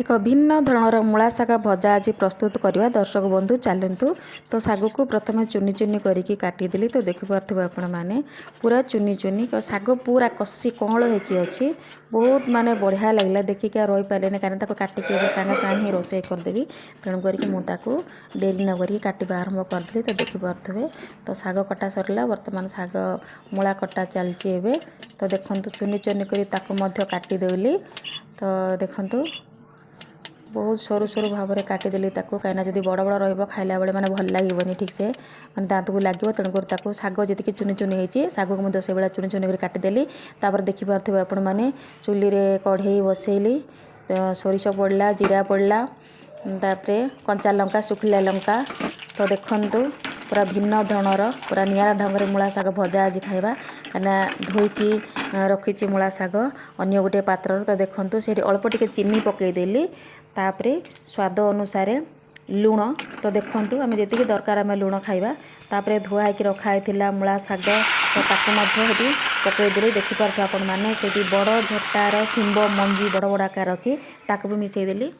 एक भिन्न धरणर मूला शाग भजा आज प्रस्तुत करवा दर्शक बंधु चलतु। तो शाग को प्रथम चुनी चुनी करके काटिदेली। तो देखिपे आपण मैंने पूरा चुनी चुनी शाग पूरा कषि कौल होकी अच्छी बहुत माने बढ़िया लगला देखिक रही पारे कहीं काटिक सागे सागे ही रोसे करदेवी। तेणुक मुझे डेरी नक काटा आरंभ करदेली। तो देखिपे तो शाग कटा सरला बर्तमान शाग मूला कटा चलती। तो देखु चुनी चुनी कर काटिदेली। तो देखु बहुत सरू सरू भाव में काटिदेली कहीं जब बड़ बड़ रईला बेले मैंने भल लगे ठीक से मैंने दाँत को लगे। तेणुक शाग जी चुनी चुनी होती शाग को मुझे से चुनी चुनी कर काटिदेली। देखिपे आपण मैंने चुली रे कढ़ई बसैली। सोरिष पड़ला जीरा पड़ला तापरे कंचा लंका सुखिला लंका। तो देखु पूरा भिन्न धरणर पूरा निरा ढंग से मूला शाग भजा आज खाइबा कहीं धोईकी रखी मूला शाग अन्य गोटे पात्र। तो देखु से अल्प टिके चीनी पकईदेली तापरे स्वाद अनुसार लुण। तो देखु आम जी दरकार आम लुण खाइबा तापरे धुआ होकर रखाई मूला शाग। तो ताकू पकईदेली। देखिपे आपण मैंने से बड़ झटार शिंब मंजी बड़ बड़ आकार अच्छी ताकू भी मिसईदेली।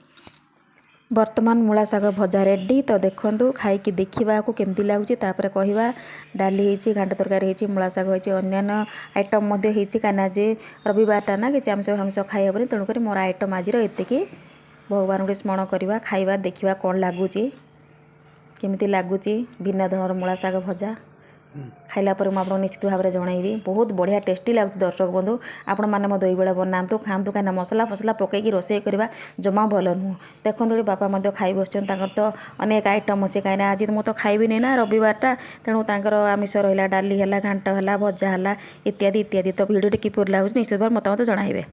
वर्तमान मूला शाग भजा रेडी। तो देखु खाई देखा केमती लगुच कहवा डाली होती घाट तरकारी होती मूला शाग होती अन्य आइटम कहीं जे रविवारटा ना कि आमिष फामिष खाइबनी। तेणुक मोर आइटम आज एतिकी भगवान को स्मरण करवा खाइबा देखा कौन लगुच केमती लगुच भिन्न धरण मूला शाग भजा खाइला पर मुझे निश्चित भाव में जनइबी। बहुत बढ़िया टेस्टी लगुच दर्शक बंधु आपण मैंने दही बड़ा बनातु खातु कहीं मसला फसला पकईकी रोसे करवा जमा भल नुह। देखो बापा खाई बस तो अनेक आइटम अच्छे कहीं आज मुझे खाइबी ना रविवारटा। तेणु आमिष रहा डाली है घाट है भजा है इत्यादि इत्यादि। तो भिडियो किपर लगुच निश्चित भाव मतामत जनइबे।